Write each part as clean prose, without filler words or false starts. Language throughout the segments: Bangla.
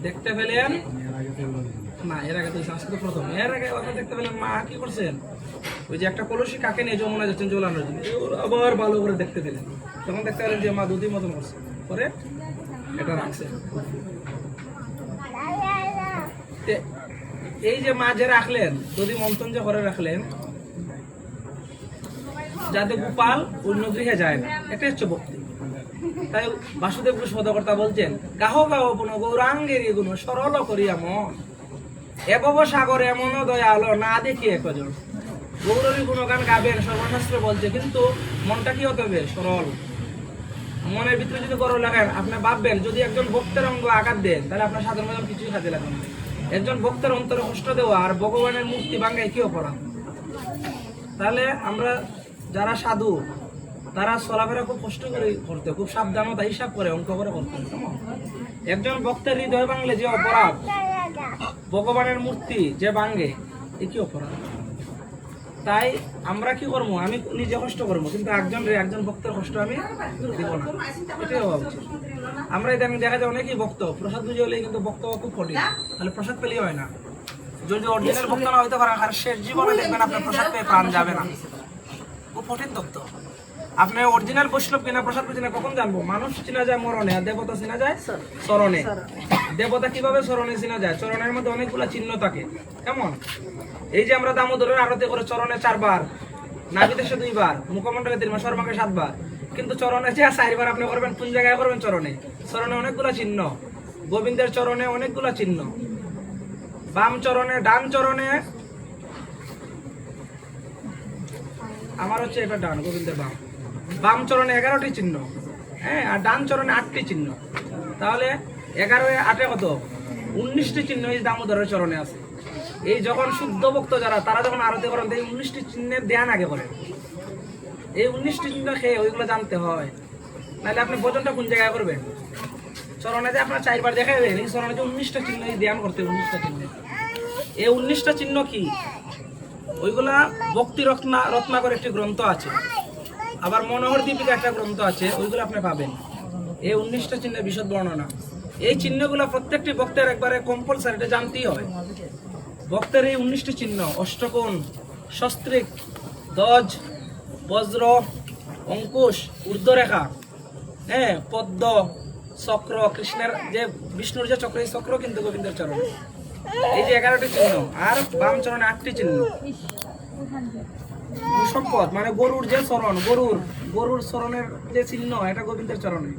দেখতে পেলেন না, এর আগে তো আজকে তো প্রথম, এর আগে দেখতে পেলেন মা কি করছেন, ওই যে একটা কলসি কাকে নিয়ে যমুনা যাচ্ছেন জ্বলানোর জন্য, আবার ভালো করে দেখতে পেলেন, তখন দেখতে পেলেন যে মা দুধই মতন করছে, পরে এটা রাখছে। এই যে মা যে রাখলেন, যদি মন্থন যে ঘরে রাখলেন, যাতে গোপাল অন্য গৃহে যায় না, এটা হচ্ছে ভক্তি। তাই বাসুদেব সদকর্তা বলছেন, গাহ গাহ পুন গৌরাঙ্গের গুণ সরল করিয়া মন, এবব সাগরে এমন দয়ালো না দেখি একজন। গৌরবী গুণগান গাবেন সর্বশাস্ত্র বলছে, কিন্তু মনটা কি হতে হবে? সরল। মনের ভিতরে যদি গরম লাগান, আপনি ভাববেন যদি একজন ভক্তের অঙ্গ আঘাত দেন, তাহলে আপনার সাধারণ কিছুই কাজে লাগবে না। একজন ভক্তের অন্তরে কষ্ট দেওয়া আর ভগবানের মূর্তি ভাঙ্গায় কি অপরাধ? তাহলে আমরা যারা সাধু, তারা চলাফেরা খুব কষ্ট করে করতে, খুব সাবধানতা হিসাব করে অঙ্ক করে করতে। একজন ভক্তের হৃদয় ভাঙলে যে অপরাধ, ভগবানের মূর্তি যে ভাঙ্গে, এ কি অপরাধ? তাই আমরা কি করবো? আমি নিজে কষ্ট করবো, কিন্তু একজন ভক্তের কষ্ট আমি দিব না, এটাই হওয়া উচিত। আমরা ইদানিং দেখা যায় অনেকেই ভক্ত, প্রসাদ বুঝে হলে কিন্তু ভক্ত খুব কঠিন, তাহলে প্রসাদ পেলেই হয় না। যদি অরিজিনাল ভক্ত না হইতে পারেন, আর শেষ জীবনে দেখবেন আপনার প্রসাদ পেয়ে প্রাণ যাবে না, খুব কঠিন তত্ত্ব। আপনি অরিজিনাল বৈষ্ণব কিনা প্রসাদ কিনা কখন জানবো? মানুষ চিনা যায় মরণে, আর দেবতা চিনা যায় চরণে। দেবতা কিভাবে চরণে চিনা যায়? চরণের মধ্যে অনেকগুলা চিহ্ন থাকে। কেমন? এই যে আমরা দামোদরের আরতি করে চরণে 4 বার, নাভিদেশে 2 বার, মুখমণ্ডলে 3 বার, সর্বাঙ্গে 7 বার, কিন্তু চরণে যে 4 বার আপনি করবেন, কোন জায়গায় করবেন? চরণে। চরণে অনেকগুলা চিহ্ন, গোবিন্দের চরণে অনেকগুলা চিহ্ন, বাম চরণে, ডান চরণে, আমার হচ্ছে এটা ডান, গোবিন্দের বাম, বাম চরণে 11টি চিহ্ন, হ্যাঁ, আর ডান চরণে 8টি চিহ্ন। তাহলে 11 8 কত? 19টি চিহ্ন এই দামোদরের চরণে আছে। এই যখন শুদ্ধ ভক্ত যারা, তারা যখন আরতি করেন, এই 19টি চিহ্নের ধ্যান আগে করেন। এই 19টি চিহ্ন খেয়ে ওইগুলো জানতে হয়, নাহলে আপনি ভোজনটা কোন জায়গায় করবেন? চরণে যে আপনার 4 বার দেখা দেবেন, এই চরণে যে 19টা চিহ্ন, এই ধ্যান করতে 19টা চিহ্ন। এই 19টা চিহ্ন কি? ওইগুলা ভক্তি রত্নাকর একটি গ্রন্থ আছে, আবার মনোহর দীপিকা একটা গ্রন্থ আছে, ওইগুলো আপনি পাবেন। এই 19টা চিহ্নের বিশদ বর্ণনা। এই চিহ্নগুলো প্রত্যেকটি ভক্তের একবারে কম্পালসারি, এটা জানতেই হয়। ভক্তের এই 19টি চিহ্ন: অষ্টকোণ, সস্ত্রিক, ধ্বজ, বজ্র, অঙ্কুশ, ঊর্ধ্বরেখা, হ্যাঁ, পদ্ম, চক্র, কৃষ্ণের যে বিষ্ণুর যে চক্র, এই চক্র কিন্তু গোবিন্দের চরণ। এই যে 11টি চিহ্ন, আর বাম চরণে 8টি চিহ্ন। সম্পদ মানে গরুর যে চরণ, গরুর চরণের যে চিহ্ন, এটা গোবিন্দের চরণে।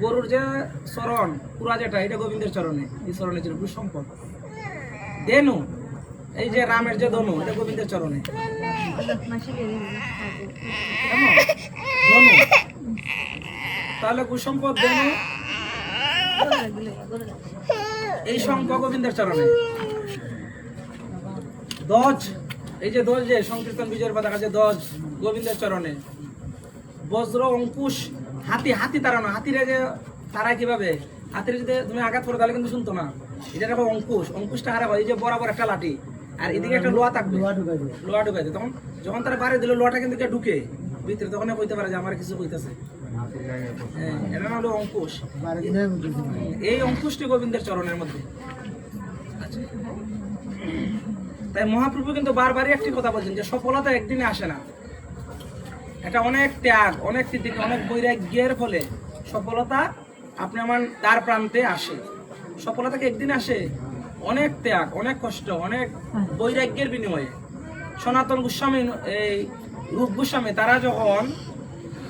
গরুর যে চরণ পুরা যেটা, এটা গোবিন্দের চরণে, এই চরণে ছিল সম্পদ। ধেনু, এই যে রামের যে ধনু, এটা গোবিন্দের চরণে। ধনু, তাহলে কুসম্পদ, ধেনু, এই শঙ্খ গোবিন্দের চরণে। ধ্বজ, এই যে ধ্বজ, যে সংকীর্তন বিজয়ের পতাকা যে ধ্বজ, গোবিন্দের চরণে। বজ্র, অঙ্কুশ, হাতি তাড়ানো, হাতিরে যে তারায় কিভাবে? হাতির যদি তুমি আঘাত করো তাহলে কিন্তু শুনতো না, এটা দেখো অঙ্কুশ। অঙ্কুশটা হারা হয়, এই যে বরাবর একটা লাঠি, আর এদিকে একটা লোহা থাকবে, লোহা ঢুকাই দেয়। তখন যখন তারা বাড়ি দিল, লোহাটা কিন্তু ঢুকে ভিতরে, তখন কইতে পারে যে আমার কিছু কইতেছে। হ্যাঁ, এটা হলো অঙ্কুশ। এই অঙ্কুশটি গোবিন্দের চরণের মধ্যে। তাই মহাপ্রভু কিন্তু বারবারই একটি কথা বলছেন, যে সফলতা একদিনে আসে না। এটা অনেক ত্যাগ, অনেক তিতিকে, অনেক বৈরাগ্যের ফলে সফলতা আপনি আমার দ্বার প্রান্তে আসে। সফলতাকে একদিন আসে, অনেক ত্যাগ, অনেক কষ্ট, অনেক বৈরাগ্যের বিনিময়ে। সনাতন গোস্বামী, এই রূপ গোস্বামী, তারা যখন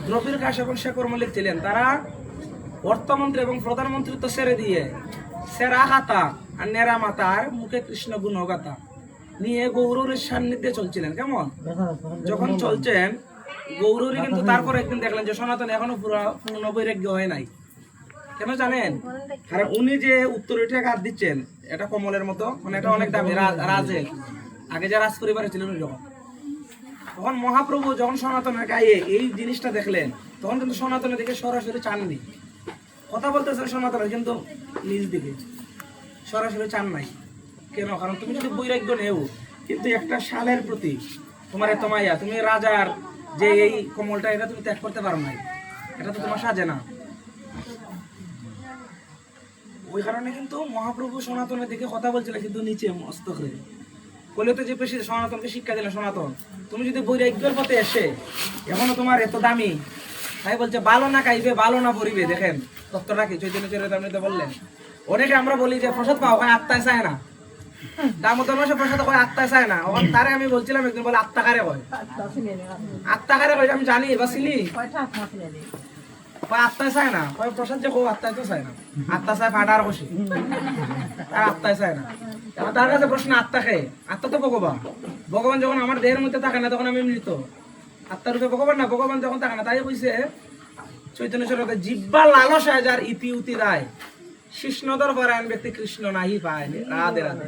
দ্রৌপদীর কাছে এবং শেখর মল্লিক ছিলেন, তারা অর্থমন্ত্রী এবং প্রধানমন্ত্রিত্ব ছেড়ে দিয়ে সেরা হাতা আর নেরা মাতার মুখে কৃষ্ণ গুণগাথা নিয়ে গৌরীর সান্নিধ্যে চলছিলেন। কেমন? যখন চলছেন গৌরী, কিন্তু তারপর একদিন দেখলেন যে সনাতন এখনো পূর্ণ বৈরাগ্য হয় নাই। কেন জানেন? কারণ উনি যে উত্তরীটা হাত দিচ্ছেন, এটা কমলের মতো, মানে এটা অনেক দামি, রাজের আগে যে রাজ পরিবারে ছিলেন, তখন মহাপ্রভু যখন সনাতনের গায়ে এই জিনিসটা দেখলেন, তখন কিন্তু সনাতনের দিকে সরাসরি চাননি। কথা বলতেছেন সনাতনের, কিন্তু নিজ দিকে সরাসরি চান নাই। কেন? কারণ তুমি যদি বৈরাগ্য নেও, কিন্তু একটা শালের প্রতি তোমার এত মায়া, তুমি রাজার যে এই কমলটা, এটা তুমি ত্যাগ করতে পারো নাই, এটা তো তোমার সাজে না। ওই কারণে কিন্তু মহাপ্রভু সনাতনের দিকে কথা বলছিল কিন্তু নিচে মস্ত করে বলে তো যে পেশি সনাতনকে শিক্ষা দিলেন সনাতন তুমি যদি বৈরাগ্যের পথে এসে এখনো তোমার এত দামি তাই বলছে ভালো না খাইবে ভালো না পরিবে দেখেন তত্ত্বটা কি চৈতন্য চরিতামৃতে বললেন অনেকে আমরা বলি যে প্রসাদ পাও ওখানে আত্মায় চায় না দামোদর মাসে প্রসাদ হয় আত্মায় চায় না ওখানে তারে আমি বলছিলাম একদিন বলে আত্মাকারে হয় আত্মাকারে হয় আমি জানি বা চিনি আত্মায় চায় না প্রসাদ যে আত্মায় তো চায় না আত্মা চায় ফাটার বসে আর আত্মায় চায় না তার কাছে প্রশ্ন আত্মা খেয়ে আত্মা তো ভগবান ভগবান যখন আমার দেহের মধ্যে থাকে না তখন আমি মৃত আত্মার রূপে ভগবান না ভগবান যখন থাকে না তাই বলছে চৈতন্য চরিতে জিব্বা লালসায় যার ইতি উতি রায় কৃষ্ণদর পরায়ণ ব্যক্তি কৃষ্ণ নাহি পায় রাধে রাধে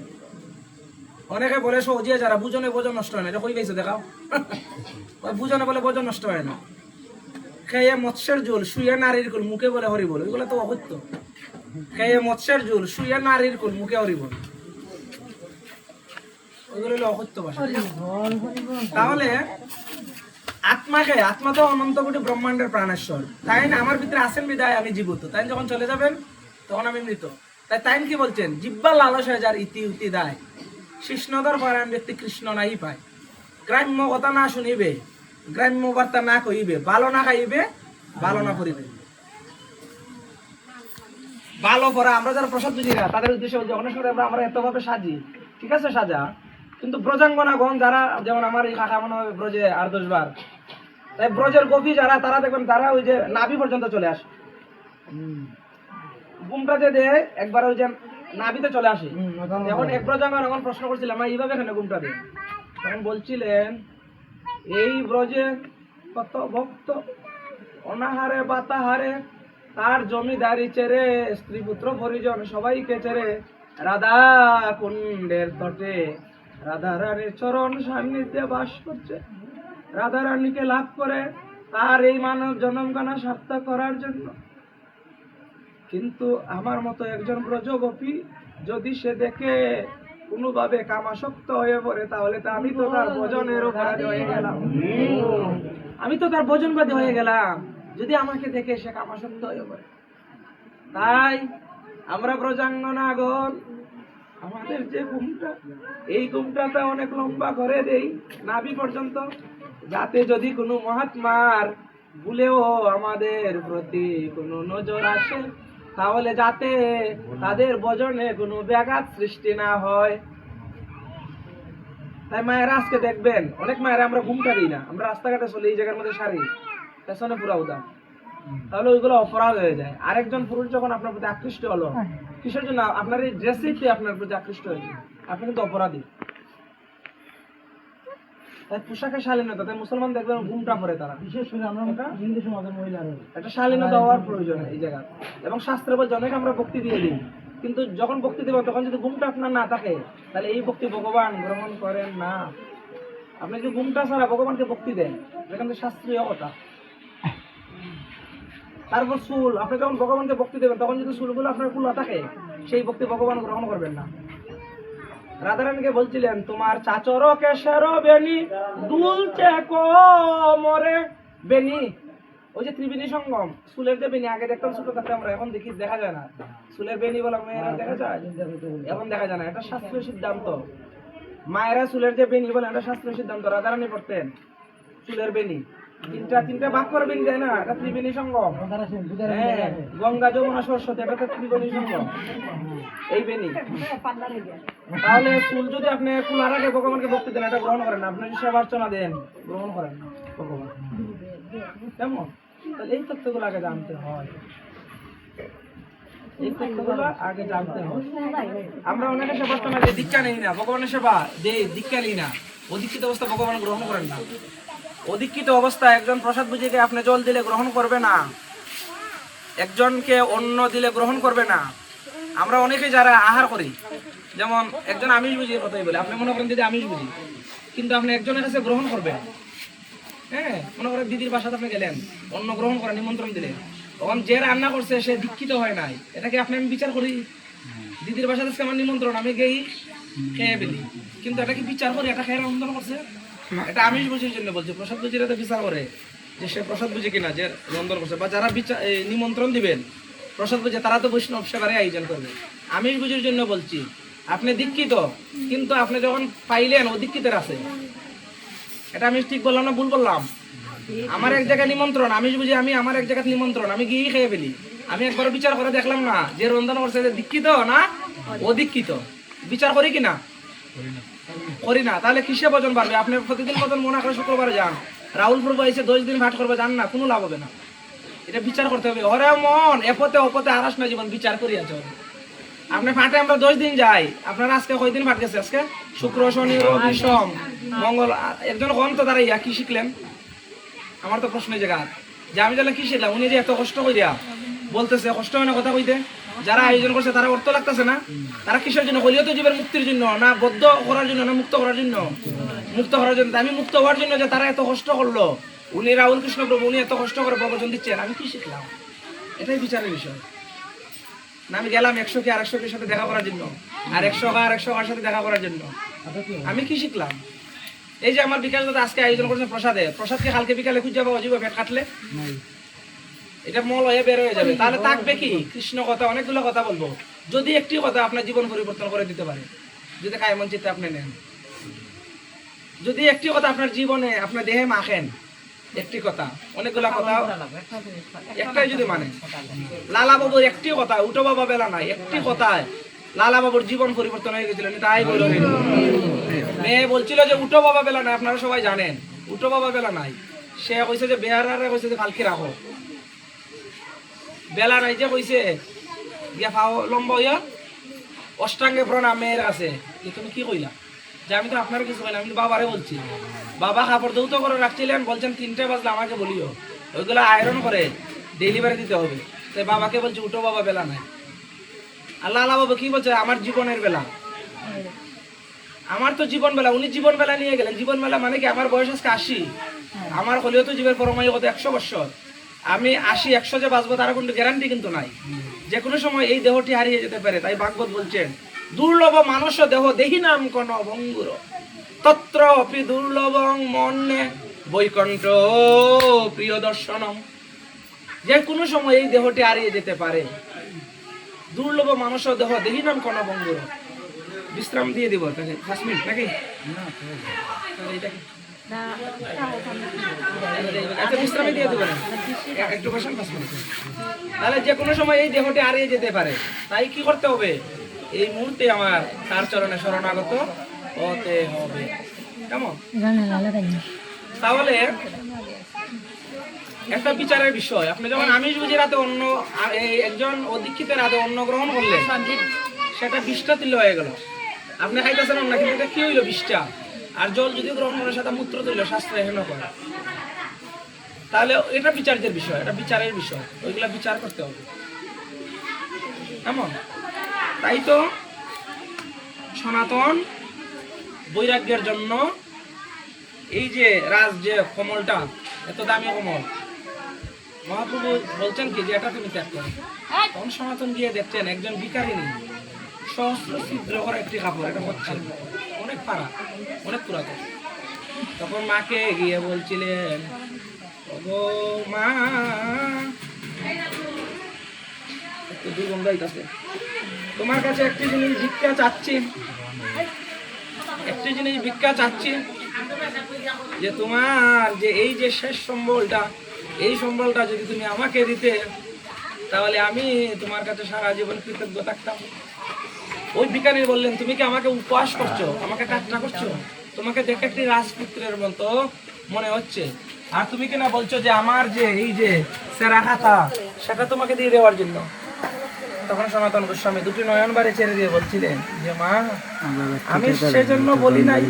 অনেকে বলে সৌজিয়া যারা বুঝনে বোঝন নষ্ট হয় না এটা কই পাইছো দেখাও বুঝনে বলে বোঝন নষ্ট হয় না খেয়ে মৎস্যের ঝোল শুয়ে নারীর কুল মুখে বলে হরি বল এগুলো তো অসত্য খেয়ে মৎস্যের ঝোল শুয়ে নারীর কুল মুখে হরি বল ওইগুলো হলো অসত্য ভাষা তাহলে আত্মাকে আত্মা তো অনন্ত কোটি ব্রহ্মাণ্ডের প্রাণেশ্বর তাই না আমার ভিতরে আছেন বিদায় আমি জীবিত তাই যখন চলে যাবেন তখন আমি মৃত তাই তাই কি বলছেন জিব্বা লালসায় যার ইতি উতি দায় কৃষ্ণদর পরায়ণ ব্যক্তি কৃষ্ণ নাই পায় গ্রাম্য কথা না শুনিবে গ্রাম্য বার্তা না কইবে ভালো না খাইবে ভালো না করিবে ভালো করা আমরা যারা প্রসাদ বুঝি না তাদের উদ্দেশ্যে অনেক সময় আমরা এতভাবে সাজি ঠিক আছে সাজা কিন্তু ব্রজাঙ্গনাগণ যারা যেমন আমার এই কাকা মনে হয় ব্রজে 8-10 বার তাই ব্রজের গোপী যারা তারা দেখবেন তারা ওই যে নাভি পর্যন্ত চলে আসে গুমটা যে দেয় একবার ওই যে নাভিতে চলে আসে যখন এক ব্রজাঙ্গনাগণ প্রশ্ন করছিলাম এইভাবে এখানে গুমটা দেয় তখন বলছিলেন এই ব্রজে কত ভক্ত অনাহারে বাতাহারে তার জমিদারি ছেড়ে স্ত্রী পুত্র পরিজন সবাইকে ছেড়ে রাধা কুণ্ডের তটে রাধা রানীর চরণ সান্নিধ্যে বাস করছে রাধা রানীকে লাভ করে তার এই মানব জনমগানা সার্থক করার জন্য কিন্তু আমার মতো একজন ব্রজগোপী যদি সে দেখে কোনোভাবে কামাসক্ত হয়ে পড়ে তাহলে তো আমি তো তার ভোজনের অপরাধী হয়ে গেলাম আমি তো তার ভোজনবাদী হয়ে গেলাম যদি আমাকে দেখে সে কামাসক্ত হয়ে পড়ে তাই আমরা ব্রজাঙ্গনাগণ আমাদের যে ঘুমটা এই ঘুমটাতে অনেক লম্বা করে দেই নাভি পর্যন্ত যাতে যদি কোনো মহাত্মার ভুলেও আমাদের প্রতি কোনো নজর আসে তাহলে যাতে তাদের ভজনে কোনো ব্যাঘাত সৃষ্টি না হয় তাই মায়েরা আজকে দেখবেন অনেক মায়েরা আমরা ঘুমটা দিই না আমরা রাস্তাঘাটে চলে এই জায়গার মধ্যে সারি পেছনে পুরা উদাম তাহলে ওইগুলো অপরাধ হয়ে যায় আরেকজন পুরুষ যখন আপনার প্রতি আকৃষ্ট হলো কিসের জন্য আপনার এই ড্রেসিতে আপনার প্রতি আকৃষ্ট হয়েছে আপনি কিন্তু অপরাধী তাই পোশাকের শালীনতা তাই মুসলমান দেখবেন ঘুমটা পরে তারা বিশেষ করে আমরা হিন্দু সমাজের মহিলারা একটা শালীনতা হওয়ার প্রয়োজন এই জায়গা এবং শাস্ত্রে বলছে অনেক আমরা ভক্তি দিয়ে দিই কিন্তু যখন ভক্তি দেব তখন যদি ঘুমটা আপনার না থাকে তাহলে এই ভক্তি ভগবান গ্রহণ করেন না আপনি যদি ঘুমটা ছাড়া ভগবানকে ভক্তি দেন যেখান থেকে শাস্ত্রীয় কথা তারপর চুল আপনি যখন ভগবানকে ভক্তি দেবেন তখন যদি চুলগুলো আপনার খোলা থাকে সেই ভক্তি ভগবান গ্রহণ করবেন না রাধারানীকে বলছিলেন তোমার চাচর কেশর বেনি দুলছে কোমরে বেনি ওই যে ত্রিবেণী সঙ্গম চুলের যে বেনি আগে দেখতাম ছোট থাকতে আমরা এখন দেখি দেখা যায় না চুলের বেনি বলা মেয়েরা দেখা যায় এখন দেখা যায় না এটা শাস্ত্রীয় সিদ্ধান্ত মায়েরা চুলের যে বেনি বলে এটা শাস্ত্রীয় সিদ্ধান্ত রাধারানী পড়তেন চুলের বেনি তিনটা ভাগ করে বেনি যায় না এটা ত্রিবেণী সঙ্গম গঙ্গা যমুনা সরস্বতী এটা তো ত্রিবেণী সঙ্গম এই বেনি তাহলে চুল যদি আপনি খোলার আগে ভগবানকে ভক্তি দেন এটা গ্রহণ করেন না আপনি যদি সেবার্চনা দেন গ্রহণ করেন না ভগবান কেমন তাহলে এই তথ্যগুলো আগে জানতে হয় এই তথ্যগুলো আগে জানতে হয় আমরা অনেকে সেবার্চনা দিয়ে দীক্ষা নেই না ভগবানের সেবা দিয়ে দীক্ষা নিই না অদীক্ষিত অবস্থা ভগবান গ্রহণ করেন না অদীক্ষিত অবস্থায় একজন প্রসাদ বুঝিকে আপনি জল দিলে গ্রহণ করবে না একজনকে অন্ন দিলে গ্রহণ করবে না আমরা অনেকে যারা আহার করি যেমন একজন আমিষ বুঝিয়ে কথাই বলে আপনি মনে করেন যদি আমিষ বুঝি কিন্তু আপনি একজনের কাছে গ্রহণ করবেন হ্যাঁ মনে করেন দিদির বাসাতে আপনি গেলেন অন্ন গ্রহণ করেন নিমন্ত্রণ দিলেন তখন যে রান্না করছে সে দীক্ষিত হয় নাই এটাকে আপনি আমি বিচার করি দিদির বাসাতে আমার নিমন্ত্রণ আমি গেই খেয়ে ফেলি কিন্তু এটা কি বিচার করি এটা খেয়ে রন্ধন করছে এটা আমিষ বুঝির জন্য বলছে প্রসাদ বুঝিরা তো বিচার করে যে সে প্রসাদ বুঝে কিনা যে রন্ধন করছে বা যারা নিমন্ত্রণ দিবেন প্রসাদ বুঝে তারা তো বৈষ্ণব সেবারে আয়োজন করবে। আমিষ বুঝির জন্য বলছি, আপনি দীক্ষিত কিন্তু আপনি যখন পাইলেন অদীক্ষিতের আছে, এটা আমি ঠিক বললাম না ভুল বললাম? আমার এক জায়গায় নিমন্ত্রণ, আমিষ বুঝি আমি আমার এক জায়গায় নিমন্ত্রণ, আমি গিয়ে খেয়ে ফেলি, আমি একবার বিচার করে দেখলাম না যে রন্ধন করছে দীক্ষিত না অদীক্ষিত, বিচার করি কিনা? করি না। তাহলে কিসে ওজন বাড়বে? আপনি প্রতিদিন মতন মনে করে শুক্রবারে যান, রাহুল প্রভু এসে 10 দিন ভাট করবে, যান না, কোনো লাভ হবে না। এটা বিচার করতে হবে। ওরে মন এপতে অপতে আরাস না জীবন বিচার করিয়াছ। আপনি ফাটে আমরা 10 দিন যাই, আপনার আজকে কয়দিন ফাট গেছে? আজকে শুক্র শনি রবি সোম মঙ্গল। একজন কম তো দাঁড়াইয়া কি শিখলেন? আমার তো প্রশ্ন জায়গা যে আমি তাহলে কি শিখলাম? উনি যে এত কষ্ট করিয়া বলতেছে, কষ্ট হয় না কথা কইতে? যারা আয়োজন করছে তারা অর্থ লাগতেছে না? তারা কিসের জন্য? কলিয়ত জীবের মুক্তির জন্য না বদ্ধ করার জন্য না মুক্ত করার জন্য? মুক্ত করার জন্য। আমি মুক্ত হওয়ার জন্য যে তারা এত কষ্ট করলো, উনি রাহুল কৃষ্ণ প্রভু উনি এত কষ্ট করে প্রবচন দিচ্ছেন, আমি কি শিখলাম? এটাই বিচারের বিষয় না। আমি গেলাম 100 কে আর 100 কে সাথে দেখা করার জন্য, আর 100 আর 100 কার সাথে দেখা করার জন্য, আমি কি শিখলাম? এই যে আমার বিকাশ দাদা আজকে আয়োজন করছে প্রসাদে, প্রসাদকে কালকে বিকালে খুঁজে যাবো অজীব পেট কাটলে এটা মল হয়ে বের হয়ে যাবে। তাহলে থাকবে কি? কৃষ্ণ কথা, অনেকগুলো কথা বলবো। যদি একটি কথা আপনার জীবন পরিবর্তন করে দিতে পারে, যদি কায়মন চিত্তে আপনি নেন, যদি একটি কথা আপনার জীবনে আপনার দেহে মাখেন, একটি কথা, অনেকগুলা কথা একটাই যদি মানে, লালা বাবুর একটি কথা, উটো বাবা বেলা নাই, একটি কথায় লালা বাবুর জীবন পরিবর্তন হয়ে গেছিল। তাই বলল মেয়ে বলছিল যে উটো বাবা বেলা নাই, আপনারা সবাই জানেন উটো বাবা বেলা নাই। সে কইছে যে বেহারারে কইছে যে কালকে রাখো, বেলা নাই যে কইছে গিয়া ফাও লম্বা হইয়া অষ্টাঙ্গে প্রণাম মেয়ের আছে। তুমি কি কইলা? যে আমি তো আপনার কিছু কইলাম, আমি বাবারে বলছি। বাবা কাপড় দৌত করে রাখছিলেন, বলছেন 3টে বাজলে আমাকে বলিও, ওইগুলো আয়রন করে ডেলিভারি দিতে হবে। তাই বাবাকে বলছি উঠো বাবা বেলা নাই। আল্লাহ আল্লাহ বাবা কি বলছে? আমার জীবনের বেলা, আমার তো জীবন বেলা, উনি জীবন বেলা নিয়ে গেলেন। জীবন বেলা মানে কি? আমার বয়স আজকে 80, আমার হলেও তো জীবের পরমায়ু কত 100 বছর। আমি 80 100 যে বাঁচবো তার কোনো গ্যারান্টি কিন্তু নাই, যে কোনো সময় এই দেহটি হারিয়ে যেতে পারে। তাই ভাগবত বলছেন দুর্লভ মানুষ দেহ দেহি নাম কোন ভঙ্গুর তত্র অপি দুর্লভং মন্যে বৈকুণ্ঠ প্রিয় দর্শনম। যে কোনো সময় এই দেহটি হারিয়ে যেতে পারে। দুর্লভ মানুষ দেহ দেহি নাম কোন ভঙ্গুর। বিশ্রাম দিয়ে দিব 5 মিনিট নাকি? বিশ্রামে দিয়ে দেবেন একটু বসেন 5 মিনিট। তাহলে যে কোনো সময় এই দেহটি হারিয়ে যেতে পারে। তাই কি করতে হবে? এই মুহূর্তে আমার তার চরণে শরণাগত হতে হবে। কেমন? তাহলে একটা বিচারের বিষয়, আপনি যখন আমিষ বুঝি রাতে অন্য একজন অদীক্ষিতের হাতে অন্ন গ্রহণ করলেন, সেটা 20টা তিল হয়ে গেল। আপনি খাইতেছেন না, কিন্তু এটা কি হইলো? 20টা। আর জল যদি গ্রহণ করে সেটা মূত্র তুইল, শাস্ত্রে হেন করে। তাহলে এটা বিচার্যের বিষয়, এটা বিচারের বিষয়, ওইগুলা বিচার করতে হবে। কেমন? তাই তো সনাতন বৈরাগ্যের জন্য এই যে যে কমলটা, এত দামি কমল, মহাপ্রভু বলছেন কি যে এটা তুমি ত্যাগ করো। তখন সনাতন গিয়ে দেখছেন একজন ভিখারিনী সহস্র ছিদ্র করা একটি কাপড়, এটা হচ্ছে অনেক পাড়া, অনেক পুরাতন। তখন মাকে গিয়ে বলছিলেন, ওগো মা, একটু দুর্গন্ধ হইতাছে, তোমার কাছে একটি জিনিস ভিক্ষা চাচ্ছি, একটি জিনিস ভিক্ষা চাচ্ছি, যে তোমার যে এই যে শেষ সম্বলটা, এই সম্বলটা যদি তুমি আমাকে দিতে, তাহলে আমি তোমার কাছে সারা জীবন কৃতজ্ঞ থাকতাম। ওই ভিখারি বললেন, তুমি কি আমাকে উপহাস করছো, আমাকে ঠাট্টা করছো? তোমাকে দেখে একটি রাজপুত্রের মতো মনে হচ্ছে, আর তুমি কিনা বলছো যে আমার যে এই যে সেরা খাতা সেটা তোমাকে দিয়ে দেওয়ার জন্য। তখন সনাতন গোস্বামী দুটি নয়ন বারে ছেড়ে দিয়ে বলছিলেন যে মা, আমি সেজন্য বলি নাই,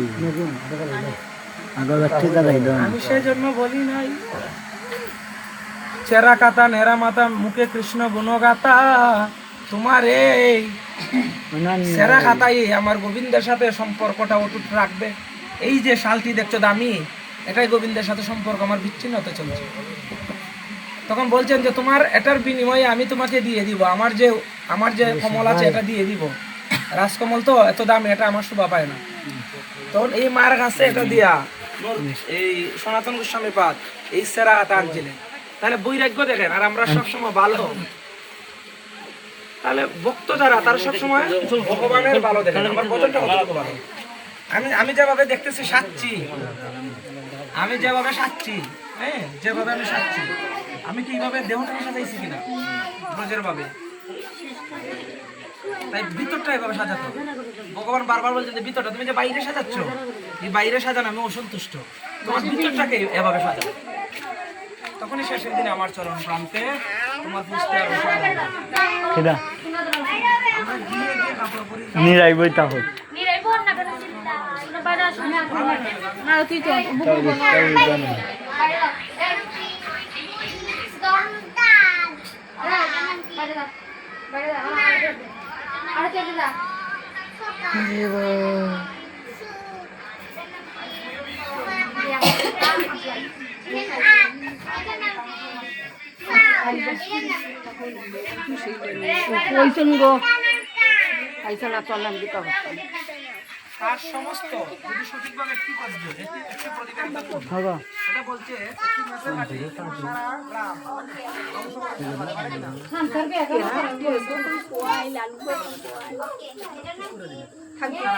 আমি সেজন্য বলি নাই। চেরা কাতা নেরা মাতা মুখে কৃষ্ণ গুণগাতা, তোমার এই সেরা খাতাই আমার গোবিন্দের সাথে সম্পর্কটা অটুট রাখবে। এই যে শালটি দেখছো দামি, এটাই গোবিন্দের সাথে সম্পর্ক আমার বিচ্ছিন্ন হতে চলছে। তখন বলছেন যে তোমার এটার বিনিময়ে আমি তোমাকে দিয়ে দিব আমার যে কমল আছে এটা দিয়ে দিব। রাজকমল তো এত দামি, এটা আমার শোভা পায় না। তখন এই মার কাছে এটা দিয়া এই সনাতন গোস্বামী পাদ এই সেরা হাতে আনছিলেন। তাহলে বৈরাগ্য দেখেন। আর আমরা সবসময় ভালো তাহলে ভক্ত যারা তারা সবসময় ভগবানের ভালো দেখে, আমার বচনটা কতটুকু ভালো। আমি যেভাবে দেখতেছি সাচ্ছি, আমি যেভাবে সাচ্ছি, হ্যাঁ যেভাবে আমি সাচ্ছি, আমি কি এইভাবে দেহটাকে সাজাইছি কিনা ব্রজের ভাবে, তাই ভিতরটা এভাবে সাজাতো। ভগবান বারবার বলছেন যে ভিতরটা তুমি যে বাইরে সাজাচ্ছ, এই বাইরে সাজানো আমি অসন্তুষ্ট, তোমার ভিতরটাকে এভাবে সাজাও। তখনই শেষের দিনে আমার চরণ প্রান্তে তোমার পুষ্টি আর কেডা নিরাই বই তাহল তার সমস্ত যদি সঠিকভাবে কি করবে একটি প্রতিযোগিতা করবে। এটা বলছে একটি ম্যাচের মাঠে সারা গ্রাম সারা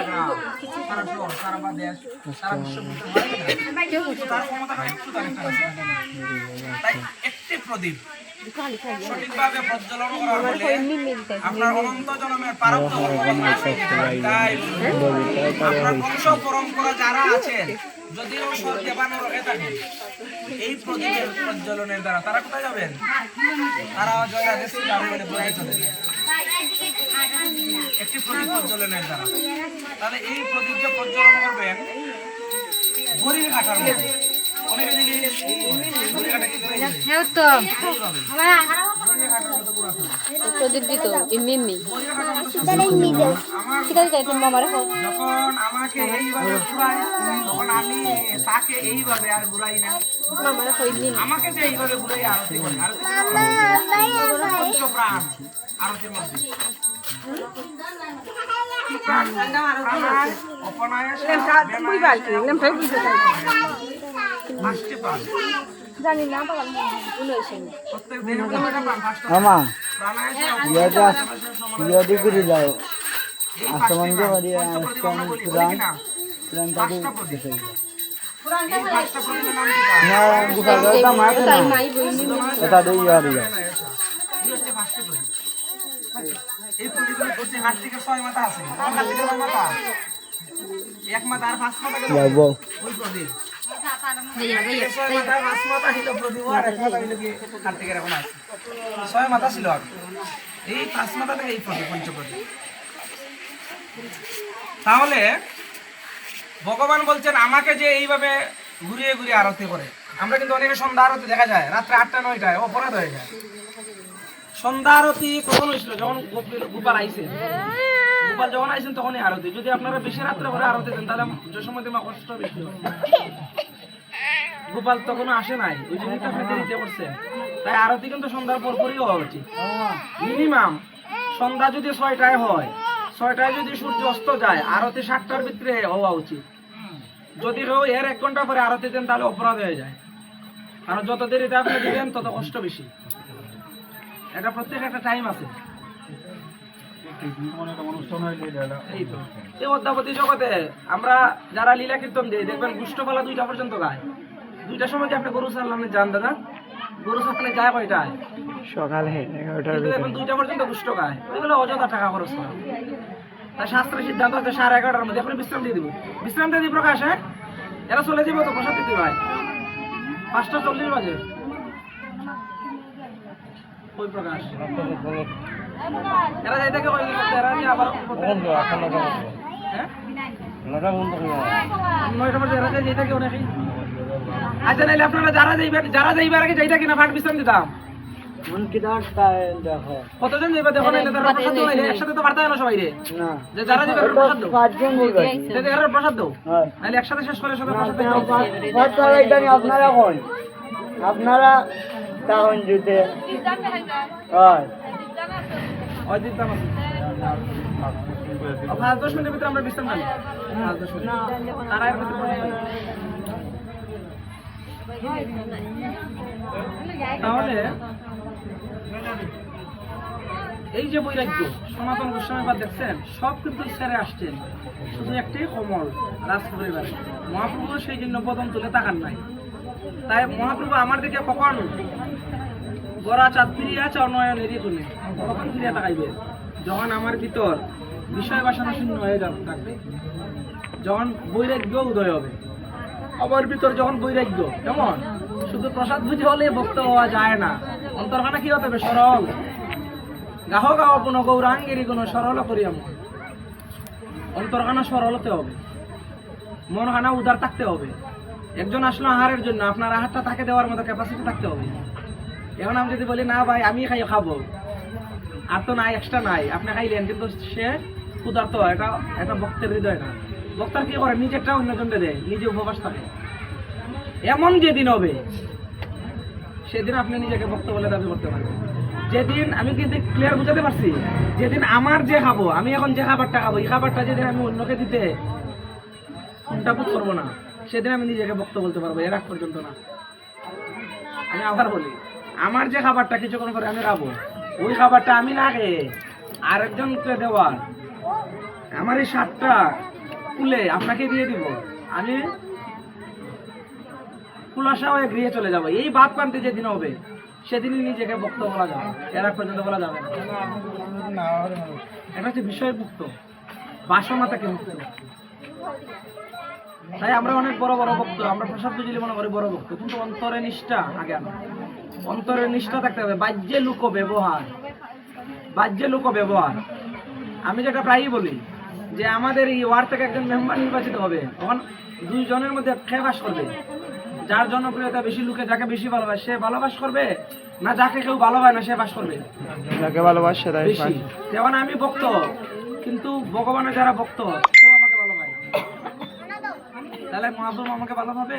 গ্রাম, সারা শহর, সারা বাদেশ, সারা বিশ্ব তার ক্ষমতা একটু তাই একটি প্রদীপ সঠিকভাবে প্রজ্বলন করার ফলে আপনার অনন্ত জন্মের প্রারব্ধ তাই আপনার বংশ পরম্পরা যারা আছেন যদিও স্বর্গে বা নরকে থাকেন, এই প্রদীপের প্রজ্বলনের দ্বারা তারা কোথায় যাবেন? তারা জয়রাজের শ্রী রামগড়ে বলে চলে একটি প্রদীপ প্রজ্বলনের দ্বারা। তাহলে এই প্রদীপ যে প্রজ্বলন করবেন গরিব কাঠার মধ্যে, অনেকে দেখি গরিব কাঠা কি করে প্রদীপ দিত এমনি যখন আমাকে এইভাবে ঘুরায় তখন আমি তাকে এইভাবে আর ঘুরাই না, আমাকে যে এইভাবে ঘুরাই আরতি করে, আরতি প্রাণ আরতির মধ্যে আমা ইয়াদি করে যাও আসমান যে বাড়ি আনস্টান পুরাণ পুরাণটাকে দেখে না গুফা দাদা মাছ না এটা দেই আর যাও এই প্রতিদিন করতে হাত থেকে 6 মাথা আছে, হাত থেকে 6 মাথা, এক মাথা আর 5 মাথা গেল যাবো ওই প্রদীপ 6 মাথা 5 মাথা ছিল প্রদীপ আর এক মাথা হইলো কি হাত থেকে এরকম আছে, 6 মাথা ছিল আগে, এই 5 মাথা থেকে এই প্রদীপ পঞ্চপ্রদীপ। তাহলে ভগবান বলছেন আমাকে যে এইভাবে ঘুরিয়ে ঘুরিয়ে আরতি করে, আমরা কিন্তু অনেকে সন্ধ্যা আরতি দেখা যায় রাত্রে 8টা 9টায় অপরাধ হয়ে যায়। সন্ধ্যা আরতি কখন হয়েছিল? যখন গোপাল আইসেন, গোপাল যখন আইসেন তখনই আরতি। যদি আপনারা বেশি রাত্রে করে আরতি দেন তাহলে যে সময় তোমার কষ্ট বেশি হবে। গোপাল তখনও আসে নাই, ওই জন্য তো আপনি দেরিতে করছেন। তাই আরতি কিন্তু সন্ধ্যার পরপরই হওয়া উচিত। মিনিমাম সন্ধ্যা যদি 6টায় হয়, 6টায় যদি সূর্য অস্ত যায়, আরতি 7টার ভিতরে হওয়া উচিত। যদি কেউ এর 1 ঘন্টা পরে আরতি দেন তাহলে অপরাধ হয়ে যায়, কারণ যত দেরিতে আপনি দিবেন তত কষ্ট বেশি। এটা প্রত্যেক একটা টাইম আছে। এই তো এই অদ্যাবধি জগতে আমরা যারা লীলা কীর্তন দিই দেখবেন গুষ্ঠপালা 2টা পর্যন্ত গায়। 2টার সময় কি আপনি গরু সারলামে যান দাদা? গরু সারলে যায় কয়টায়? সকালে 11টার দেখবেন 2টা পর্যন্ত গুষ্ঠ গায়। ওইগুলো অযথা টাকা খরচ করা। তাই শাস্ত্রের সিদ্ধান্ত হচ্ছে 11:30টার মধ্যে এখন বিশ্রাম দিয়ে দিব। বিশ্রাম দিয়ে প্রকাশ হ্যাঁ এরা চলে যাবে তো প্রসাদ দিতে ভাই 5:40 বাজে ওই প্রকাশ এরা যাই থাকে এরা নিয়ে আবার হ্যাঁ 9টা বাজে এরা যাই থাকে অনেকেই। আচ্ছা নাইলে আপনারা যারা যাইবার আগে যাই থাকি না ফাট বিশ্রাম দিতাম। কতজন যাইবা দেখো নাইলে তারা প্রসাদ দাও নাইলে একসাথে তো বার্তা না সবাই রে না যে যারা যাইবা প্রসাদ দাও 5 জন যাইবা যদি এরা প্রসাদ দাও নাইলে একসাথে শেষ করে সবাই প্রসাদ দাও। ফাট করা এটা নি আপনারা কোন আপনারা তাহন জুতে হয় ওই দিন দাম আছে 5-10 মিনিটের ভিতরে আমরা বিশ্রাম নিই 5-10 মিনিট তারা এর ভিতরে তাহলে এই যে বৈরাগ্য সনাতন গোস্বামীবাদ দেখছেন সব কিন্তু ছেড়ে আসছেন, শুধু একটি কমল রাজ পরিবারে। মহাপ্রভু সেই জন্য বদন তুলে তাকান নাই। তাই মহাপ্রভু আমার দিকে কখন গড়া চাঁদ ফিরিয়ে আছে অনয়নেরই গুণে, কখন ফিরিয়ে তাকাইবে? যখন আমার ভিতর বিষয় বাসনা শূন্য হয়ে যাবে থাকবে, যখন বৈরাগ্য উদয় হবে। আমার ভিতর যখন বৈরাগ্য, কেমন শুধু প্রসাদ বুঝে হলে ভক্ত হওয়া যায় না, অন্তরখানা কি হতে হবে? সরল। গাহ গাহ পুনঃ গৌরাঙ্গেরই কোনো সরল করিয়া মন, অন্তরখানা সরল হতে হবে, মনখানা উদার থাকতে হবে। একজন আসলো আহারের জন্য, আপনার আহারটা তাকে দেওয়ার মতো ক্যাপাসিটি থাকতে হবে। এখন আমি যদি বলি না ভাই আমি খাবো, আর তো নাই, এক্সট্রা নাই, আপনি খাইলেন, কিন্তু সে ক্ষুধার্ত, এটা একটা ভক্তের হৃদয় না। ভক্তার কি করে? নিজেরটা অন্যজনকে দেয়, নিজে উপবাস থাকে। এমন যেদিন হবে সেদিন আপনি নিজেকে ভক্ত বলে দাবি করতে পারবেন। যেদিন আমি কিন্তু ক্লিয়ার বুঝাতে পারছি, যেদিন আমার যে খাবো, আমি এখন যে খাবারটা খাবো, এই খাবারটা যেদিন আমি অন্যকে দিতে কোনটাবোধ করবো না, সেদিন আমি নিজেকে ভক্ত বলতে পারবো, এর আগ পর্যন্ত না। আমি আবার বলি, আমার যে খাবারটা কিছুক্ষণ পরে আমি খাবো, ওই খাবারটা আমি না খেয়ে আরেকজনকে দেওয়ার, আমার এই স্বাদটা খুলে আপনাকে দিয়ে দিব, আমি খুলাসা হয়ে গৃহে চলে যাবো। এই ভাব কান্তি যেদিন হবে সেদিনই নিজেকে ভক্ত বলা যাবে, এর আগ পর্যন্ত বলা যাবে না। এটা হচ্ছে বিষয় মুক্ত, বাসনা থেকে মুক্ত। তাই আমরা অনেক বড় বড় ভক্ত, আমরা প্রসাদ বুঝলে মনে করি বড় ভক্ত, কিন্তু অন্তরে নিষ্ঠা আগে আনা, অন্তরের নিষ্ঠা থাকতে হবে। বাহ্যে লোক ব্যবহার, বাহ্যে লোক ব্যবহার। আমি যেটা প্রায়ই বলি যে আমাদের এই ওয়ার্ড থেকে একজন মেম্বার নির্বাচিত হবে, তখন দুইজনের মধ্যে কে বাস করবে? যার জনপ্রিয়তা বেশি, লোকে যাকে বেশি ভালোবাসে সে ভালোবাস করবে, না যাকে কেউ ভালোবাসে না সে বাস করবে? যাকে ভালোবাসে তাই বেশি। যেমন আমি ভক্ত, কিন্তু ভগবানের যারা ভক্ত কেউ আমাকে ভালোবাসে, তাহলে মহাপ্রভু আমাকে ভালোভাবে?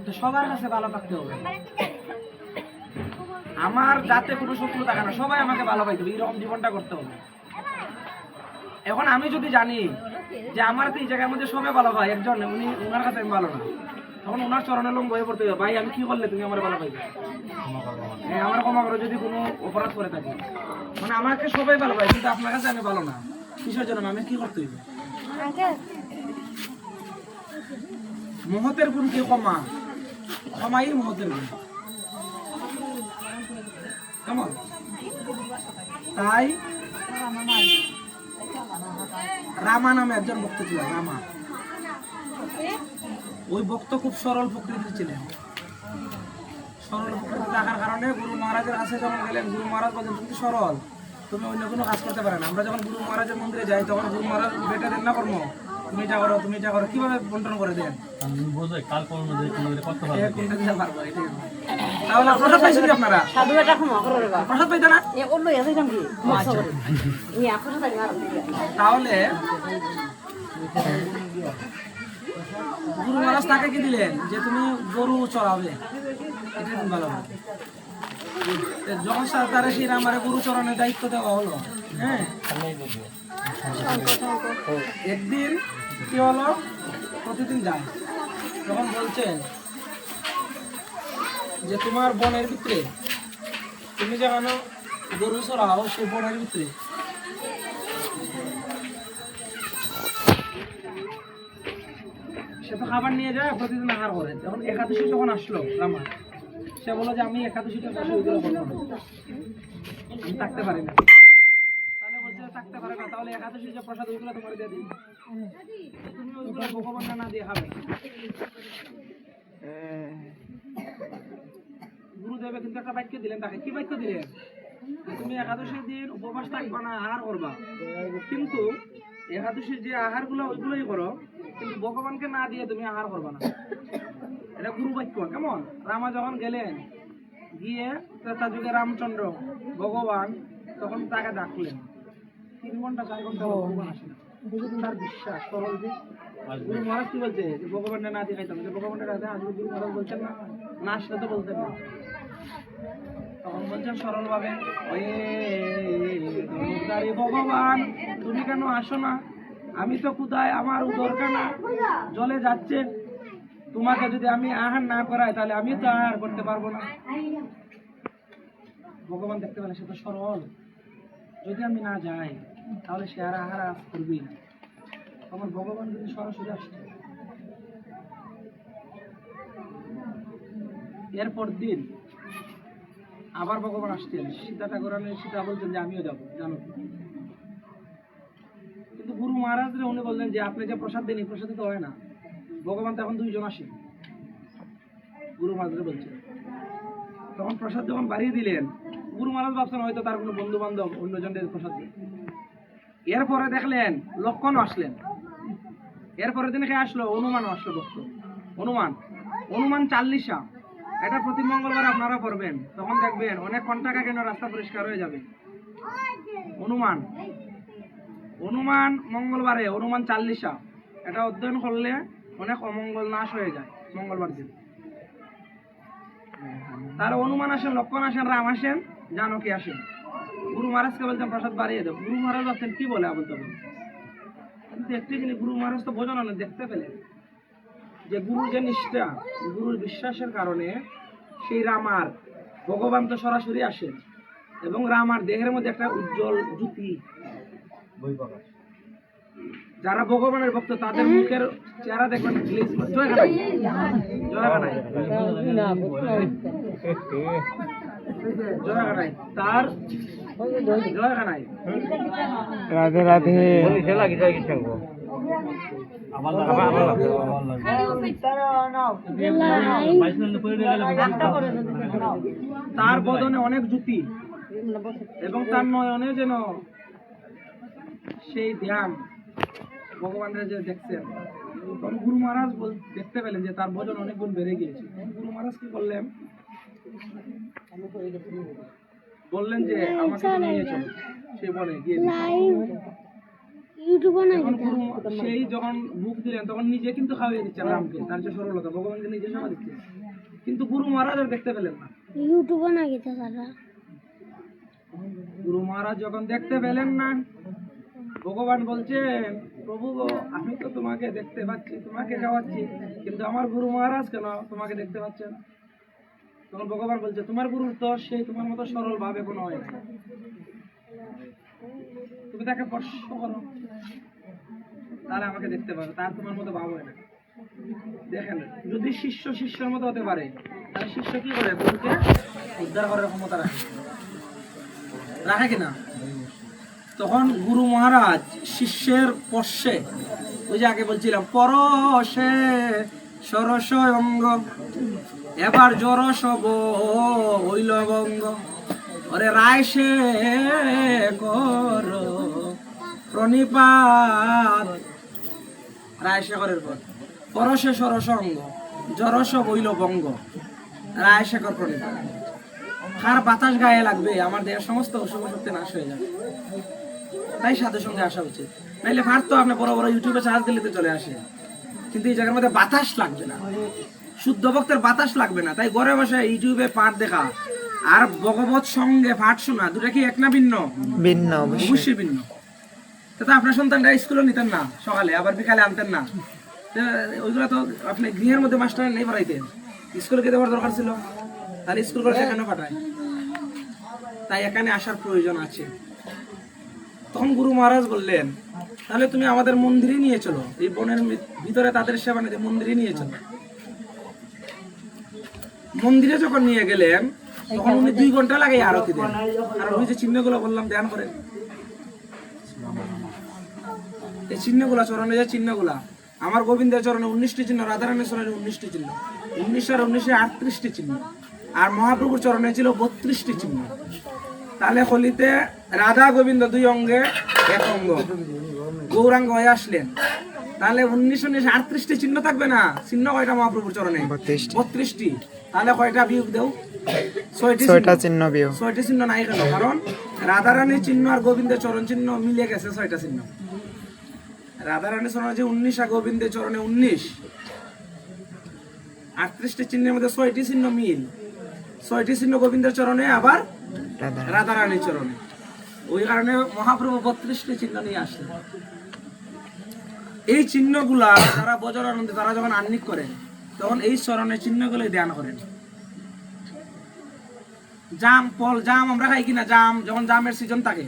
তো সবার কাছে ভালো থাকতে হবে, আমার যাতে কোনো শত্রু থাকে না, সবাই আমাকে ভালোবাসতে হবে, এরকম জীবনটা করতে হবে। এখন আমি যদি জানি যে আমার তো এই জায়গার মধ্যে সবাই ভালো পায়, একজন উনি, ওনার কাছে আমি ভালো না, তখন ওনার চরণে লম্ব হয়ে পড়তে হবে, ভাই আমি কি করলে তুমি আমার ভালো পাইবে? হ্যাঁ, আমার ক্ষমা করো যদি কোনো অপরাধ করে থাকি। মানে আমাকে সবাই ভালো পায়, কিন্তু আপনার কাছে আমি ভালো না, কিসের জন্য? আমি কি করতে হইবে? মহতের গুণ কি? ক্ষমা। ক্ষমাই মহতের গুণ, কেমন? তাই রামা নামে একজন ভক্ত ছিলেন, রামা। ওই ভক্ত খুব সরল প্রকৃতির ছিলেন। সরল প্রকৃতি থাকার কারণে গুরু মহারাজের কাছে যখন গেলেন, গুরু মহারাজ বলছেন তুমি সরল, তুমি অন্য কোনো কাজ করতে পারে না। আমরা যখন গুরু মহারাজের মন্দিরে যাই, তখন গুরু মহারাজ বেটে দেন না কর্ম, তুমি এটা করো, তুমি এটা করো, কিভাবে বন্টন করে দেন? তাহলে প্রসাদ পাইছেন কি আপনারা? প্রসাদ পাইতে না? তাহলে গুরু মহারাজ তাকে কি দিলেন? যে তুমি গরু চড়াবে, এটা তুমি ভালো হবে। যখন সরকারে শ্রীরামারে গুরু চরণের দায়িত্ব দেওয়া হলো, হ্যাঁ, একদিন কি হলো? প্রতিদিন যায়, যখন বলছেন যে তোমার বনের ভিতরে তুমি যেখানে গরু চড়াও, সেই বনের ভিতরে সে তো খাবার নিয়ে যায়, প্রতিদিন আহার করে। যখন একাদশী যখন আসলো রামা, সে বললো যে আমি একাদশীটা আমি থাকতে পারি না। তাহলে বলছে থাকতে পারে না, তাহলে একাদশী যে প্রসাদ ওইগুলো তোমার দিয়ে দিই, তুমি ওইগুলো ভগবান না দিয়ে খাবে। গুরুদেবে কিন্তু একটা বাক্য দিলেন তাকে। কি বাক্য দিলেন? তুমি একাদশীর দিন উপবাস থাকবা না, আহার করবা, কিন্তু একাদশীর যে আহার গুলো ওইগুলোই করো, কিন্তু ভগবানকে না দিয়ে তুমি আহার করবা না। এটা গুরু বাক্য। কেমন? রামা যখন গেলেন, গিয়ে ত্রেতা যুগে রামচন্দ্র ভগবান তখন তাকে ডাকলেন, 3 ঘন্টা 4 ঘন্টা ভগবান আসে না। তার বিশ্বাস সরল দিক। গুরু মহারাজ কি বলছে? যে ভগবানের না দিয়ে খাইতাম, ভগবানের রাজা আজকে গুরু মহারাজ বলছেন না, না আসলে তো বলতেন না। তখন বলছেন সরল ভাবে, ভগবান তুমি কেন আসো না? আমি তো কোথায়, আমার উদরখানা জলে যাচ্ছে, তোমাকে যদি আমি আহার না করাই তাহলে আমি তো আহার করতে পারবো না। ভগবান দেখতে পেলেন সে তো সরল, যদি আমি না যাই তাহলে সে আর আহার আজ করবেই না। তখন ভগবান যদি সরাসরি আসছে, এরপর দিন আবার ভগবান আসছেন, সীতা ঠাকুরানী সীতা বলছেন যে আমিও যাবো, জানো তো। কিন্তু গুরু মহারাজরে উনি বললেন যে আপনি যে প্রসাদ দেন এই প্রসাদে তো হয় না, ভগবান তো এখন 2 জন আসেন। গুরু মহারাজরে বলছেন, তখন প্রসাদ যখন বাড়িয়ে দিলেন, গুরু মহারাজ ভাবছেন হয়তো তার কোনো বন্ধু বান্ধব অন্যজনদের প্রসাদ দেন। এরপরে দেখলেন লক্ষণ আসলেন, এরপরে দিন কে আসলো, হনুমান আসলো ভক্ত। হনুমান 40 এটা প্রতি মঙ্গলবার আপনারা পড়বেন, তখন দেখবেন অনেক কন্টাকা কেন রাস্তা পরিষ্কার হয়ে যাবে। হনুমান মঙ্গলবারে হনুমান 40 এটা অধ্যয়ন করলে অনেক অমঙ্গল নাশ হয়ে যায় মঙ্গলবার দিন। তাহলে হনুমান আসেন, লক্ষণ আসেন, রাম আসেন, জানকী আসেন। গুরু মহারাজকে বলছেন প্রসাদ বাড়িয়ে দেব। গুরু মহারাজ আসছেন কি বলে আবল তবল, কিন্তু একটি জিনিস গুরু মহারাজ তো বোঝানো না, দেখতে পেলেন যে গুরু যে নিষ্ঠা, গুরুর বিশ্বাসের কারণে সেই রামার ভগবান তো সরাসরি আসেন, এবং রামার দেহের মধ্যে একটা উজ্জ্বল জ্যোতি। যারা ভগবানের ভক্ত তাদের মুখের চেহারা দেখবেন তার রাধে রাধে। তার বদনে অনেক জ্যোতি এবং তার নয়নে যেন সেই ধ্যান ভগবানের যে দেখছেন। তখন গুরু মহারাজ দেখতে পেলেন যে তার বদন অনেক গুণ বেড়ে গিয়েছে। গুরু মহারাজ কি করলেন, বললেন যে আমাকে নিয়ে চলো সেই বনে গিয়ে। সেই যখন বুক দিলেন তখন নিজে কিন্তু খাওয়াই দিচ্ছেন রামকে, তার যে সরলতা, ভগবানকে নিজে সেবা দিচ্ছেন। কিন্তু গুরু মহারাজ আর দেখতে পেলেন না। গুরু মহারাজ যখন দেখতে পেলেন না, ভগবান বলছেন প্রভু গো, আমি তো তোমাকে দেখতে পাচ্ছি, তোমাকে খাওয়াচ্ছি, কিন্তু আমার গুরু মহারাজ কেন তোমাকে দেখতে পাচ্ছেন? তখন ভগবান বলছে তোমার গুরুর তো সেই তোমার মতো সরল ভাবে কোনো হয় না, তুমি তাকে স্পর্শ করো তাহলে আমাকে দেখতে পাবে, তার তোমার মতো ভাব হয় না। দেখেন, যদি শিষ্য শিষ্যের মতো হতে পারে তাহলে শিষ্য কি করে, গুরুকে উদ্ধার করার ক্ষমতা রাখে কিনা? তখন গুরু মহারাজ শিষ্যের পশ্বে, ওই যে আগে বলছিলাম পরশে সরস অঙ্গ, এবার জরস হইল বঙ্গ, ওরে রায় সে কর প্রণিপাত। রায় শেখরের পর পরশে সরস অঙ্গ, জরস হইল বঙ্গ, রায় শেখর প্রণিপাত। কার বাতাস গায়ে লাগবে, আমার দেহের সমস্ত অশুভ শক্তি নাশ হয়ে যাবে। তাই সাধুর সঙ্গে আসা উচিত। নাইলে পারতো আপনি বড় বড় ইউটিউবে চার্জ দিলে তো চলে আসে, কিন্তু এই জায়গার মধ্যে বাতাস লাগবে না, শুদ্ধ ভক্তের বাতাস লাগবে না। তাই ঘরে বসে ইউটিউবে পাঠ দেখা আর ভগবত সঙ্গে পাঠ শোনা, দুটা কি এক না ভিন্ন? ভিন্ন, অবশ্যই ভিন্ন। তো আপনার সন্তানরা স্কুলে নিতেন না, সকালে আবার বিকালে আনতেন না, ওইগুলো তো আপনি গৃহের মধ্যে মাস্টার নেই পড়াইতেন, স্কুলে কে দেওয়ার দরকার ছিল? তাহলে স্কুল করে সেখানে পাঠায়। তাই এখানে আসার প্রয়োজন আছে। তখন গুরু মহারাজ বললেন তাহলে তুমি আমাদের মন্দিরে নিয়ে চলো, এই বনের ভিতরে তাদের সেবা নিতে মন্দিরে নিয়ে চলো। মন্দিরে যখন নিয়ে গেলেন তখন উনি 2 ঘন্টা লাগে আরতি দেন। আর ওই যে চিহ্নগুলো বললাম ধ্যান করেন, এই চিহ্নগুলা চরণে যে চিহ্নগুলা, আমার গোবিন্দের চরণে 19টি চিহ্ন, রাধারানীর চরণে 19টি চিহ্ন, 19 আর 19 38টি চিহ্ন, আর মহাপ্রভুর চরণে ছিল 32টি চিহ্ন। তাহলে হলিতে রাধা গোবিন্দ 2 অঙ্গে 1 অঙ্গ গৌরাঙ্গ হয়ে আসলেন। তাহলে 19 38টি চিহ্ন থাকবে না? চিহ্ন কয়টা মহাপ্রভুর চরণে? 32টি। তাহলে কয়টা বিয়োগ দেও? 6টা চিহ্ন বিয়োগ। 6টি চিহ্ন নাই কেন? কারণ রাধারানীর চিহ্ন আর গোবিন্দের চরণ চিহ্ন মিলে গেছে 6টা চিহ্ন। রাধারানীর চরণে যে 19 আর গোবিন্দের চরণে 19, 38টি চিহ্নের মধ্যে 6টি চিহ্ন মিল, 6টি চিহ্ন গোবিন্দের চরণে আবার রাধারানীর চরণে। ওই কারণে মহাপ্রভু 32টি চিহ্ন নিয়ে আসলেন। এই চিহ্নগুলা যারা বজ্রানন্দে তারা যখন আহ্নিক করেন তখন এই চরণের চিহ্নগুলোই ধ্যান করেন। জাম ফল, জাম আমরা খাই কিনা? জাম যখন জামের সিজন থাকে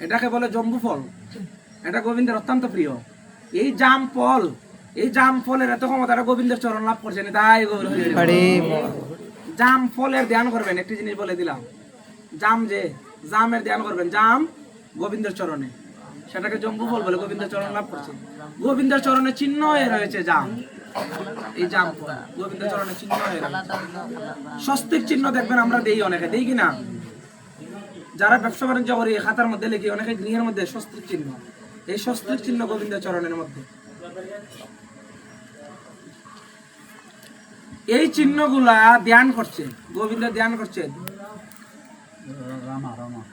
এটাকে বলে জম্বু ফল। এটা গোবিন্দের অত্যন্ত প্রিয়। এই জাম ফলের এত ক্ষমতা, এটা গোবিন্দের চরণ লাভ করছেন। তাই জাম ফলের ধ্যান করবেন। একটি জিনিস বলে দিলাম, জামের ধ্যান করবেন, জাম গোবিন্দের চরণে, সেটাকে জম্বু ফল বলে। গোবিন্দের চরণ লাভ করছে, গোবিন্দের চরণে চিহ্ন হয়ে রয়েছে জাম। এই জাম ফল গোবিন্দের চরণে চিহ্ন হয়ে রয়েছে। স্বস্তিক চিহ্ন দেখবেন আমরা দেই, অনেকে দেই কিনা, যারা ব্যবসা বাণিজ্য করি খাতার মধ্যে লিখি, অনেকে গৃহের মধ্যে স্বস্তিক চিহ্ন। এই স্বস্তিক চিহ্ন গোবিন্দের চরণের মধ্যে। এই চিহ্নগুলা ধ্যান করছে, গোবিন্দের ধ্যান করছে।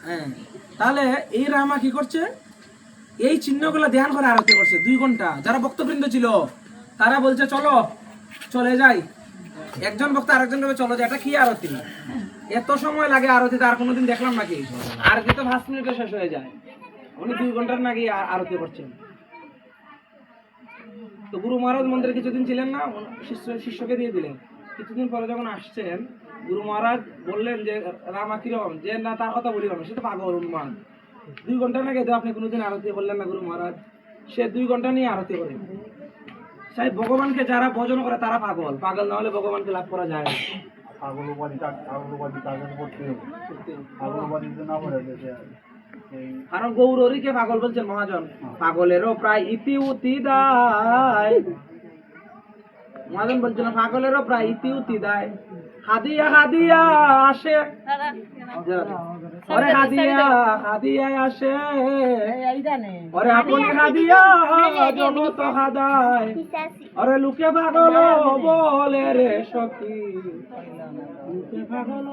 হ্যাঁ, তাহলে এই রামা কি করছে? এই চিহ্নগুলা ধ্যান করে আরতি করছে 2 ঘন্টা। যারা ভক্তবৃন্দ ছিল তারা বলছে চলো চলে যাই। একজন ভক্ত আরেকজন ভাবে চলো যায়। এটা কি আরতি? এত সময় লাগে আরতিতে? আর কোনোদিন দেখলাম নাকি? আরতি তো 5 মিনিটে শেষ হয়ে যায়, উনি 2 ঘন্টার নাকি আরতি করছেন। তো গুরু মহারাজ মন্দিরে কিছুদিন ছিলেন না, শিষ্যকে দিয়ে দিলেন। কিছুদিন পরে যখন আসছেন, গুরু মহারাজ বললেন যে রামা কিরম, যে না তার কথা বলি না, সে তো পাগল উন্মাদ। 2 ঘন্টা নাকি আপনি কোনোদিন আরতি করলেন না গুরু মহারাজ? সে 2 ঘন্টা নিয়ে আরতি করে। তাই ভগবানকে যারা ভজন করে তারা পাগল। পাগল না হলে ভগবানকে লাভ করা যায় না। কারণ গৌরীকে পাগল বলছেন মহাজন। পাগলেরও প্রায় ইতি উতি দায়। মহাজন বলছেন পাগলেরও প্রায় ইতি উতি দায়। হাদিয়া হাদিয়া আসে, ওরে হাদিয়া হাদিয়া আসে, ওরে আপনি হাদিয়া জগত হাদায়, ওরে লুকে পাগল বলে রে সখী, লুকে পাগল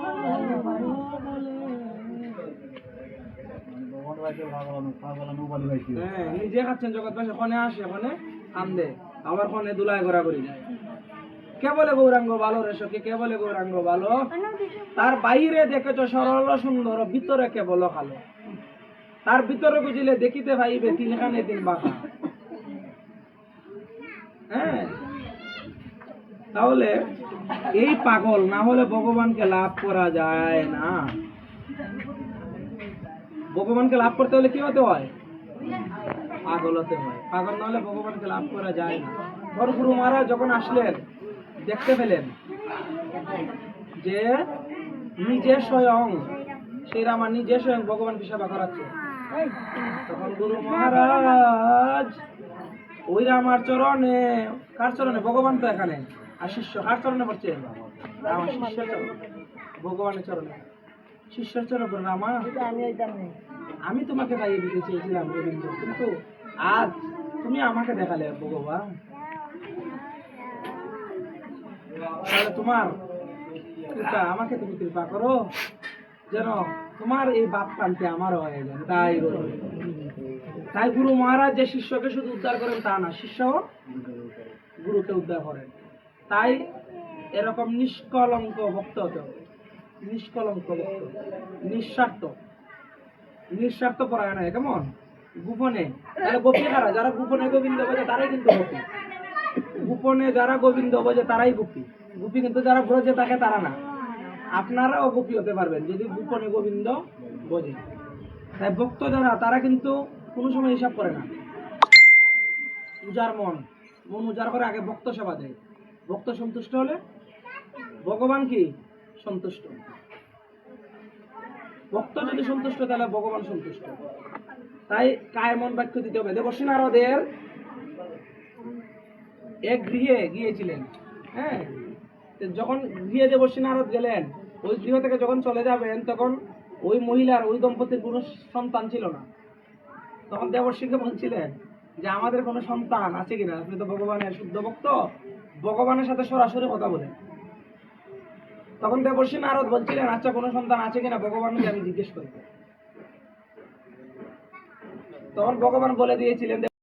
নিজে খাচ্ছেন জগৎ পাশে, ওখানে আসে, ওখানে কান্দে, আবার ওখানে দুলায় ঘোরাঘুরি। কে বলে গৌরাঙ্গ ভালো রে সখী, কে বলে গৌরাঙ্গ ভালো? তার বাইরে দেখেছ সরল সুন্দর, ভিতরে কে বলো কালো। তার ভিতরে বুঝিলে দেখিতে পাইবে 3 খানে 3 বাঁকা। হ্যাঁ, তাহলে এই পাগল না হলে ভগবানকে লাভ করা যায় না। ভগবানকে লাভ করতে হলে কি হতে হয়? পাগল হতে হয়। পাগল না হলে ভগবানকে লাভ করা যায় না। গুরু মহারাজ যখন আসলেন, দেখতে পেলেন যে নিজে স্বয়ং সেই রামা নিজে স্বয়ং ভগবানকে সেবা করাচ্ছে। তখন গুরু মহারাজ ওই রামার চরণে, কার চরণে? ভগবান তো এখানে, আর শিষ্য কার চরণে পড়ছে? রামা শিষ্যের চরণে, ভগবানের চরণে। শিষ্যের চরণে রামা, আমি তোমাকে পাইয়ে দিতে চেয়েছিলাম গোবিন্দ, কিন্তু আজ তুমি আমাকে দেখালে ভগবান। তাহলে তোমার কৃপা, আমাকে তুমি কৃপা করো যেন তোমার এই বাপ কান্তি আমারও হয়ে যায়। তাই গুরু মহারাজ যে শিষ্যকে শুধু উদ্ধার করেন তা না, শিষ্য গুরুকে উদ্ধার করেন। তাই এরকম নিষ্কলঙ্ক ভক্ত হতে হবে। নিষ্কলঙ্ক ভক্ত, নিঃস্বার্থ পরায়ণ হয়। কেমন? গোপনে। তাহলে গোপী কারা? যারা গোপনে গোবিন্দ বোঝে তারাই কিন্তু গোপী। গোপনে যারা গোবিন্দ বোঝে তারাই গোপী। গোপী কিন্তু যারা ব্রজে থাকে তারা না। আপনারাও গোপী হতে পারবেন যদি গোপনে গোবিন্দ বোঝে। তাই ভক্ত যারা, তারা কিন্তু কোনো সময় হিসাব করে না। উজার মন উজাড় করে আগে ভক্ত সেবা দেয়। ভক্ত সন্তুষ্ট হলে ভগবান কি সন্তুষ্ট। ভক্ত যদি সন্তুষ্ট তাহলে ভগবান সন্তুষ্ট। তাই কায় মন বাক্য দিতে হবে। দেবর্ষী নারদের এক গৃহে গিয়েছিলেন। হ্যাঁ, যখন গৃহে দেবর্ষী নারদ গেলেন, ওই গৃহ থেকে যখন চলে যাবেন তখন ওই মহিলার, ওই দম্পতির কোনো সন্তান ছিল না। তখন দেবর্ষীকে বলছিলেন যে আমাদের কোনো সন্তান আছে কিনা, আপনি তো ভগবানের শুদ্ধ ভক্ত, ভগবানের সাথে সরাসরি কথা বলেন। তখন দেবর্ষী নারদ বলছিলেন আচ্ছা কোনো সন্তান আছে কিনা ভগবানকে আমি জিজ্ঞেস করি। তখন ভগবান বলে দিয়েছিলেন